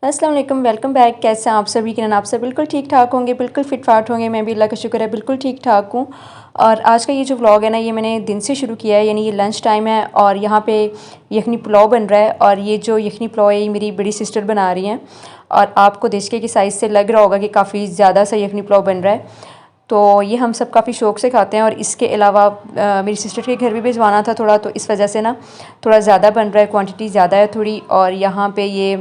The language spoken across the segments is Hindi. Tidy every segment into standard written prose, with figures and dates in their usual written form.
अस्सलाम वालेकुम, वेलकम बैक। कैसे हैं आप सभी? किरण आप सब बिल्कुल ठीक ठाक होंगे, बिल्कुल फिट फाट होंगे। मैं भी अल्लाह का शुक्र है बिल्कुल ठीक ठाक हूँ। और आज का ये जो व्लॉग है ना, ये मैंने दिन से शुरू किया है, यानी ये लंच टाइम है और यहाँ पे यखनी पुलाव बन रहा है। और ये जो यखनी पुलाव है ये मेरी बड़ी सिस्टर बना रही हैं और आपको देख के कि साइज़ से लग रहा होगा कि काफ़ी ज़्यादा सा यखनी पुलाव बन रहा है। तो ये हम सब काफ़ी शौक़ से खाते हैं। और इसके अलावा मेरी सिस्टर के घर भी भिजवाना था थोड़ा, तो इस वजह से ना थोड़ा ज़्यादा बन रहा है, क्वांटिटी ज़्यादा है थोड़ी। और यहाँ पे ये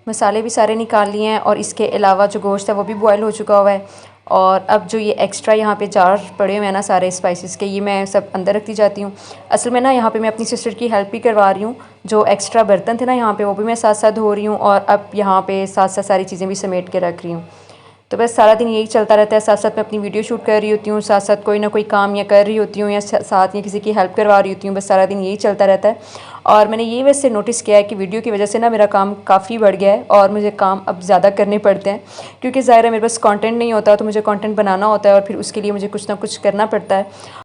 मसाले भी सारे निकाल लिए हैं और इसके अलावा जो गोश्त है वो भी बॉयल हो चुका हुआ है। और अब जो ये एक्स्ट्रा यहाँ पे जार पड़े हुए हैं ना सारे स्पाइसेस के, ये मैं सब अंदर रखती जाती हूँ। असल में ना यहाँ पे मैं अपनी सिस्टर की हेल्प भी करवा रही हूँ। जो एक्स्ट्रा बर्तन थे ना यहाँ पे वो भी मैं साथ साथ धो रही हूँ और अब यहाँ पे साथ साथ सारी चीज़ें भी समेट के रख रही हूँ। तो बस सारा दिन यही चलता रहता है। साथ साथ मैं अपनी वीडियो शूट कर रही होती हूँ, साथ साथ कोई ना कोई काम या कर रही होती हूँ या साथ या किसी की हेल्प करवा रही होती हूँ। बस सारा दिन यही चलता रहता है। और मैंने ये वैसे नोटिस किया है कि वीडियो की वजह से ना मेरा काम काफ़ी बढ़ गया है और मुझे काम अब ज़्यादा करने पड़ते हैं, क्योंकि ज़ाहिर है मेरे पास कंटेंट नहीं होता, तो मुझे कंटेंट बनाना होता है और फिर उसके लिए मुझे कुछ ना कुछ करना पड़ता है।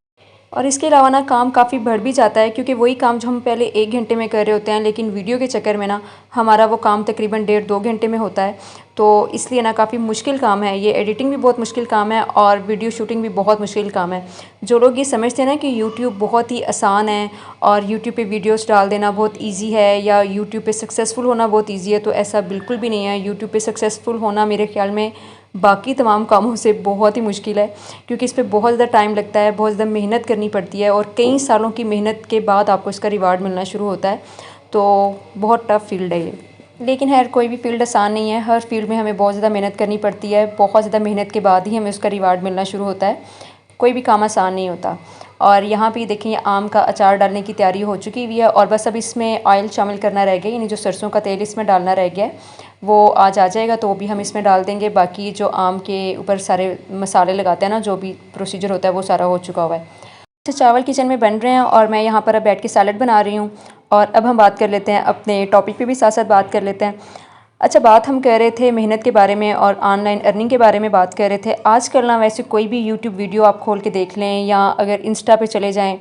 और इसके अलावा ना काम काफ़ी बढ़ भी जाता है, क्योंकि वही काम जो हम पहले 1 घंटे में कर रहे होते हैं, लेकिन वीडियो के चक्कर में ना हमारा वो काम तकरीबन 1.5-2 घंटे में होता है। तो इसलिए ना काफ़ी मुश्किल काम है ये। एडिटिंग भी बहुत मुश्किल काम है और वीडियो शूटिंग भी बहुत मुश्किल काम है। जो लोग ये समझते हैं ना कि यूट्यूब बहुत ही आसान है और यूट्यूब पे वीडियोस डाल देना बहुत ईजी है या यूट्यूब पे सक्सेसफुल होना बहुत ईजी है, तो ऐसा बिल्कुल भी नहीं है। यूट्यूब पे सक्सेसफुल होना मेरे ख्याल में बाकी तमाम कामों से बहुत ही मुश्किल है, क्योंकि इस पे बहुत ज़्यादा टाइम लगता है, बहुत ज़्यादा मेहनत करनी पड़ती है और कई सालों की मेहनत के बाद आपको इसका रिवार्ड मिलना शुरू होता है। तो बहुत टफ़ फील्ड है ये। लेकिन खैर कोई भी फील्ड आसान नहीं है, हर फील्ड में हमें बहुत ज़्यादा मेहनत करनी पड़ती है। बहुत ज़्यादा मेहनत के बाद ही हमें उसका रिवार्ड मिलना शुरू होता है। कोई भी काम आसान नहीं होता। और यहाँ पे देखें, आम का अचार डालने की तैयारी हो चुकी हुई है और बस अब इसमें ऑयल शामिल करना रह गया, यानी जो सरसों का तेल इसमें डालना रह गया है वो आज आ जाएगा, तो वो भी हम इसमें डाल देंगे। बाकी जो आम के ऊपर सारे मसाले लगाते हैं ना, जो भी प्रोसीजर होता है वो सारा हो चुका हुआ है। तो चावल किचन में बन रहे हैं और मैं यहाँ पर अब बैठ के सैलड बना रही हूँ। और अब हम बात कर लेते हैं अपने टॉपिक पे भी साथ साथ बात कर लेते हैं। अच्छा, बात हम कर रहे थे मेहनत के बारे में और ऑनलाइन अर्निंग के बारे में बात कर रहे थे। आजकल ना वैसे कोई भी यूट्यूब वीडियो आप खोल के देख लें या अगर इंस्टा पे चले जाएं,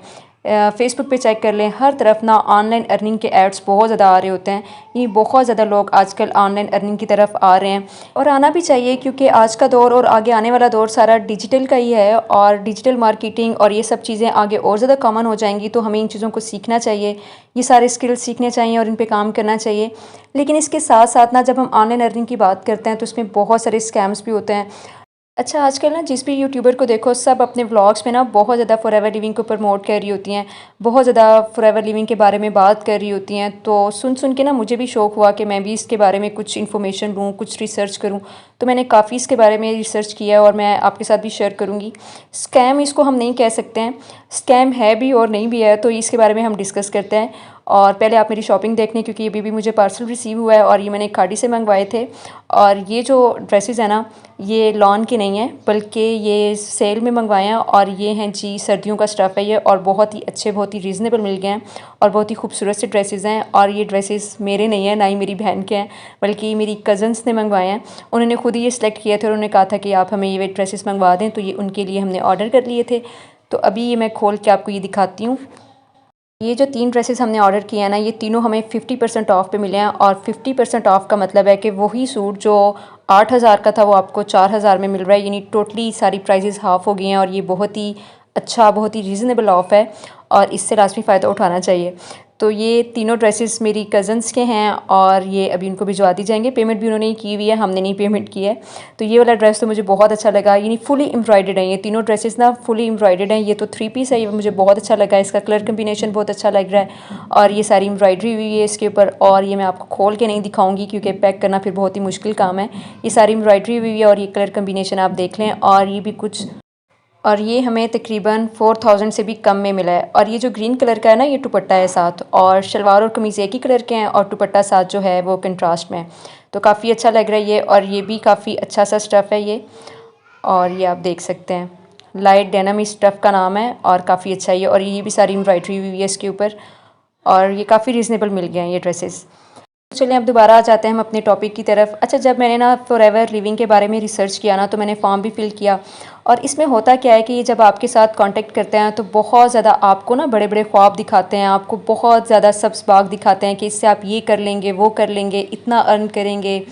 फेसबुक पे चेक कर लें, हर तरफ ना ऑनलाइन अर्निंग के एड्स बहुत ज़्यादा आ रहे होते हैं। ये बहुत ज़्यादा लोग आजकल ऑनलाइन अर्निंग की तरफ आ रहे हैं और आना भी चाहिए, क्योंकि आज का दौर और आगे आने वाला दौर सारा डिजिटल का ही है और डिजिटल मार्केटिंग और ये सब चीज़ें आगे और ज़्यादा कॉमन हो जाएंगी। तो हमें इन चीज़ों को सीखना चाहिए, ये सारे स्किल्स सीखने चाहिए और इन पे काम करना चाहिए। लेकिन इसके साथ साथ ना जब हम ऑनलाइन अर्निंग की बात करते हैं तो इसमें बहुत सारे स्कैम्स भी होते हैं। अच्छा, आजकल ना जिस भी यूट्यूबर को देखो सब अपने व्लॉग्स में ना बहुत ज़्यादा फॉरएवर लिविंग को प्रमोट कर रही होती हैं, बहुत ज़्यादा फॉरएवर लिविंग के बारे में बात कर रही होती हैं। तो सुन सुन के ना मुझे भी शौक़ हुआ कि मैं भी इसके बारे में कुछ इन्फॉर्मेशन लूँ, कुछ रिसर्च करूँ। तो मैंने काफ़ी इसके बारे में रिसर्च किया और मैं आपके साथ भी शेयर करूँगी। स्कैम इसको हम नहीं कह सकते हैं, स्कैम है भी और नहीं भी है, तो इसके बारे में हम डिस्कस करते हैं। और पहले आप मेरी शॉपिंग देख लें, क्योंकि अभी भी मुझे पार्सल रिसीव हुआ है और ये मैंने खाड़ी से मंगवाए थे। और ये जो ड्रेसेस है ना, ये लॉन के नहीं है बल्कि ये सेल में मंगवाए हैं और ये हैं जी सर्दियों का स्टफ़ है ये, और बहुत ही अच्छे, बहुत ही रीज़नेबल मिल गए हैं और बहुत ही खूबसूरत से ड्रेसेस हैं। और ये ड्रेसेस मेरे नहीं हैं, ना ही मेरी बहन के हैं, बल्कि मेरी कज़न्स ने मंगवाए हैं। उन्होंने खुद ही ये सिलेक्ट किए थे और उन्होंने कहा था कि आप हमें ये ड्रेसेस मंगवा दें, तो ये उनके लिए हमने ऑर्डर कर लिए थे। तो अभी ये मैं खोल के आपको ये दिखाती हूँ। ये जो 3 ड्रेसेस हमने ऑर्डर किए हैं ना, ये तीनों हमें 50% ऑफ़ पे मिले हैं। और 50% ऑफ़ का मतलब है कि वही सूट जो 8,000 का था वो आपको 4,000 में मिल रहा है, यानी टोटली सारी प्राइसेस हाफ़ हो गई हैं। और ये बहुत ही अच्छा, बहुत ही रीज़नेबल ऑफ़ है और इससे लाज़मी फ़ायदा उठाना चाहिए। तो ये तीनों ड्रेसेस मेरी कज़न्स के हैं और ये अभी उनको भिजवा दी जाएंगे। पेमेंट भी उन्होंने ही की हुई है, हमने नहीं पेमेंट की है। तो ये वाला ड्रेस तो मुझे बहुत अच्छा लगा, यानी फुली एम्ब्रॉयडर्ड है ये तीनों ड्रेसेस ना, फुली एम्ब्रॉयडर्ड हैं। ये तो 3 पीस है, ये मुझे बहुत अच्छा लगा, इसका कलर कम्बिनेशन बहुत अच्छा लग रहा है और ये सारी एम्ब्रॉयडरी हुई है इसके ऊपर। और ये मैं आपको खोल के नहीं दिखाऊंगी क्योंकि पैक करना फिर बहुत ही मुश्किल काम है। ये सारी एम्ब्रॉयडरी हुई है और ये कलर कम्बिनेशन आप देख लें। और ये भी कुछ, और ये हमें तकरीबन 4000 से भी कम में मिला है। और ये जो ग्रीन कलर का है ना, ये दुपट्टा है साथ, और शलवार और कमीज़ एक ही कलर के हैं और दुपट्टा साथ जो है वो कंट्रास्ट में है। तो काफ़ी अच्छा लग रहा है ये, और ये भी काफ़ी अच्छा सा स्टफ़ है ये। और ये आप देख सकते हैं, लाइट डेनिम इस स्टफ़ का नाम है और काफ़ी अच्छा है ये। और ये भी सारी एम्ब्रॉयडरी हुई है इसके ऊपर और ये काफ़ी रीज़नेबल मिल गए हैं ये ड्रेसेस। चलिए अब दोबारा आ जाते हैं हम अपने टॉपिक की तरफ। अच्छा, जब मैंने ना फॉरएवर लिविंग के बारे में रिसर्च किया ना, तो मैंने फॉर्म भी फिल किया। और इसमें होता क्या है कि ये जब आपके साथ कांटेक्ट करते हैं तो बहुत ज़्यादा आपको ना बड़े बड़े ख्वाब दिखाते हैं, आपको बहुत ज़्यादा सब्ज़ बाग दिखाते हैं कि इससे आप ये कर लेंगे, वो कर लेंगे, इतना अर्न करेंगे।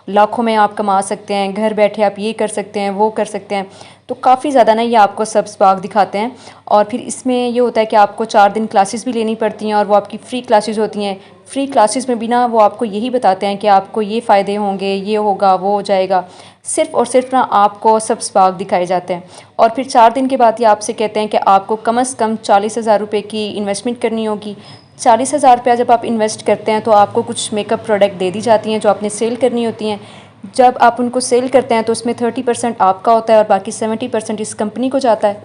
लाखों में आप कमा सकते हैं, घर बैठे आप ये कर सकते हैं, वो कर सकते हैं। तो काफ़ी ज़्यादा ना ये आपको सब्सबाग दिखाते हैं। और फिर इसमें ये होता है कि आपको 4 दिन क्लासेस भी लेनी पड़ती हैं और वो आपकी फ़्री क्लासेस होती हैं। फ्री क्लासेस में भी ना वो आपको यही बताते हैं कि आपको ये फ़ायदे होंगे, ये होगा, वो हो जाएगा। सिर्फ़ और सिर्फ ना आपको सब्सबाग दिखाए जाते हैं। और फिर 4 दिन के बाद ये आपसे कहते हैं कि आपको कम से कम 40,000 रुपये की इन्वेस्टमेंट करनी होगी। 40,000 रुपया जब आप इन्वेस्ट करते हैं तो आपको कुछ मेकअप प्रोडक्ट दे दी जाती हैं जो आपने सेल करनी होती हैं। जब आप उनको सेल करते हैं तो उसमें 30% आपका होता है और बाकी 70% इस कंपनी को जाता है।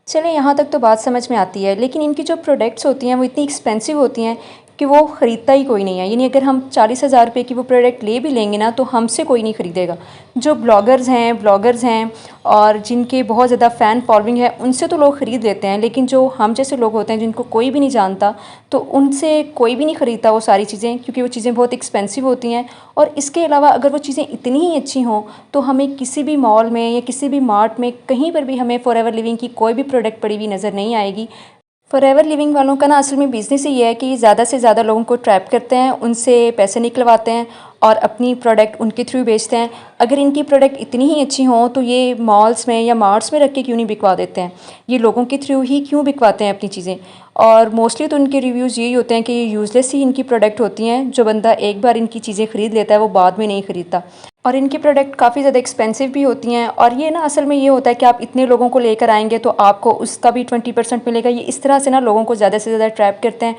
चलें यहाँ तक तो बात समझ में आती है, लेकिन इनकी जो प्रोडक्ट्स होती हैं वो इतनी एक्सपेंसिव होती हैं कि वो ख़रीदता ही कोई नहीं है। यानी अगर हम 40,000 रुपये की वो प्रोडक्ट ले भी लेंगे ना तो हमसे कोई नहीं ख़रीदेगा। जो ब्लॉगर्स हैं और जिनके बहुत ज़्यादा फ़ैन फॉलोइंग है उनसे तो लोग ख़रीद लेते हैं, लेकिन जो हम जैसे लोग होते हैं जिनको कोई भी नहीं जानता तो उनसे कोई भी नहीं ख़रीदता वो सारी चीज़ें, क्योंकि वो चीज़ें बहुत एक्सपेंसिव होती हैं। और इसके अलावा अगर वो चीज़ें इतनी ही अच्छी हों तो हमें किसी भी मॉल में या किसी भी मार्ट में कहीं पर भी हमें फ़ॉरएवर लिविंग की कोई भी प्रोडक्ट पड़ी हुई नज़र नहीं आएगी। फ़ॉरएवर लिविंग वालों का ना असल में बिज़नेस ही ये है कि ज़्यादा से ज़्यादा लोगों को ट्रैप करते हैं, उनसे पैसे निकलवाते हैं और अपनी प्रोडक्ट उनके थ्रू बेचते हैं। अगर इनकी प्रोडक्ट इतनी ही अच्छी हों तो ये मॉल्स में या मार्ट्स में रख के क्यों नहीं बिकवा देते हैं? ये लोगों के थ्रू ही क्यों बिकवाते हैं अपनी चीज़ें? और मोस्टली तो इनके रिव्यूज़ यही होते हैं कि यूज़लेस ही इनकी प्रोडक्ट होती हैं। जो बंदा एक बार इनकी चीज़ें ख़रीद लेता है वो बाद में नहीं ख़रीदता। और इनकी प्रोडक्ट काफ़ी ज़्यादा एक्सपेंसिव भी होती हैं। और ये ना असल में ये होता है कि आप इतने लोगों को लेकर आएंगे तो आपको उसका भी 20% मिलेगा। ये इस तरह से ना लोगों को ज़्यादा से ज़्यादा ट्रैप करते हैं।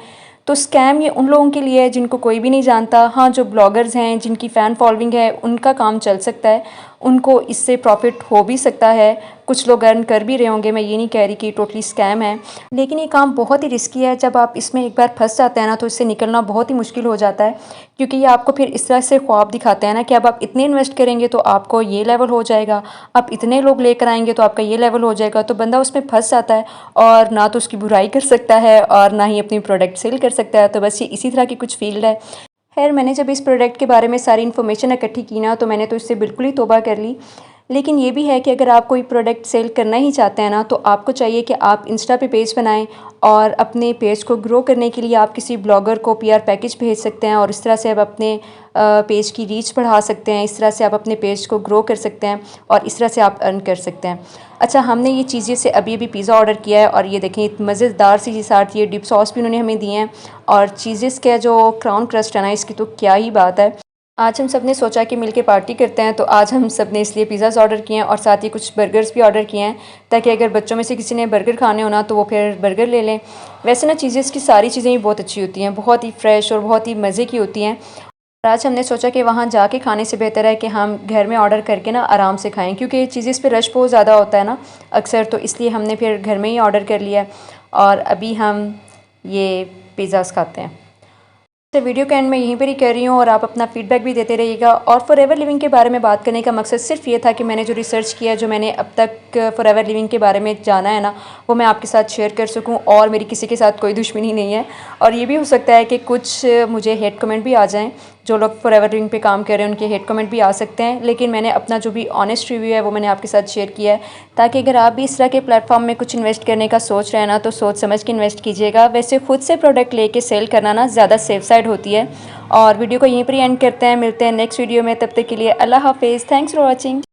तो स्कैम ये उन लोगों के लिए है जिनको कोई भी नहीं जानता। हाँ, जो ब्लॉगर्स हैं, जिनकी फ़ैन फॉलोइंग है, उनका काम चल सकता है, उनको इससे प्रॉफिट हो भी सकता है। कुछ लोग अर्न कर भी रहे होंगे, मैं ये नहीं कह रही कि टोटली स्कैम है, लेकिन ये काम बहुत ही रिस्की है। जब आप इसमें एक बार फंस जाते हैं ना तो इससे निकलना बहुत ही मुश्किल हो जाता है, क्योंकि ये आपको फिर इस तरह से ख्वाब दिखाते हैं ना कि अब आप इतने इन्वेस्ट करेंगे तो आपको ये लेवल हो जाएगा, आप इतने लोग लेकर आएंगे तो आपका ये लेवल हो जाएगा। तो बंदा उसमें फंस जाता है और ना तो उसकी बुराई कर सकता है और ना ही अपनी प्रोडक्ट सेल कर सकता है। तो बस ये इसी तरह की कुछ फील्ड है। खैर, मैंने जब इस प्रोडक्ट के बारे में सारी इन्फॉर्मेशन इकट्ठी की ना तो मैंने तो इससे बिल्कुल ही तौबा कर ली। लेकिन ये भी है कि अगर आप कोई प्रोडक्ट सेल करना ही चाहते हैं ना तो आपको चाहिए कि आप इंस्टा पे पेज बनाएं और अपने पेज को ग्रो करने के लिए आप किसी ब्लॉगर को पीआर पैकेज भेज सकते हैं और इस तरह से आप अपने पेज की रीच बढ़ा सकते हैं। इस तरह से आप अपने पेज को ग्रो कर सकते हैं और इस तरह से आप अर्न कर सकते हैं। अच्छा, हमने ये चीज़ें से अभी पिज़्ज़ा ऑर्डर किया है और ये देखें मज़ेदार सी साथ ये डिप सॉस भी उन्होंने हमें दिए हैं और चीज़ेस का जो क्राउन क्रस्ट है ना, इसकी तो क्या ही बात है। आज हम सब ने सोचा कि मिलके पार्टी करते हैं, तो आज हम सब ने इसलिए पिज़्ज़ाज़ ऑर्डर किए हैं और साथ ही कुछ बर्गर्स भी ऑर्डर किए हैं, ताकि अगर बच्चों में से किसी ने बर्गर खाने हो ना तो वो फिर बर्गर ले लें। वैसे ना चीज़ें की सारी चीज़ें ही बहुत अच्छी होती हैं, बहुत ही फ्रेश और बहुत ही मज़े की होती हैं। और आज हमने सोचा कि वहाँ जाके खाने से बेहतर है कि हम घर में ऑर्डर करके ना आराम से खाएँ, क्योंकि चीज़ें इस पर रश बहुत ज़्यादा होता है ना अक्सर, तो इसलिए हमने फिर घर में ही ऑर्डर कर लिया और अभी हम ये पिज़्ज़ाज़ खाते हैं। तो वीडियो का एंड मैं यहीं पर ही कर रही हूँ और आप अपना फीडबैक भी देते रहिएगा। और फॉरएवर लिविंग के बारे में बात करने का मकसद सिर्फ ये था कि मैंने जो रिसर्च किया, जो मैंने अब तक फॉरएवर लिविंग के बारे में जाना है ना, वो मैं आपके साथ शेयर कर सकूँ और मेरी किसी के साथ कोई दुश्मनी नहीं है। और ये भी हो सकता है कि कुछ मुझे हेट कमेंट भी आ जाएँ, जो लोग फॉरएवर लिविंग पे काम कर रहे हैं उनके हेट कमेंट भी आ सकते हैं, लेकिन मैंने अपना जो भी ऑनेस्ट रिव्यू है वो मैंने आपके साथ शेयर किया है, ताकि अगर आप भी इस तरह के प्लेटफॉर्म में कुछ इन्वेस्ट करने का सोच रहे हैं ना तो सोच समझ के इन्वेस्ट कीजिएगा। वैसे खुद से प्रोडक्ट लेके सेल करना ना ज़्यादा सेफ साइड होती है। और वीडियो को यहीं पर ही एंड करते हैं, मिलते हैं नेक्स्ट वीडियो में, तब तक के लिए अल्लाह हाफिज़। Thanks for watching.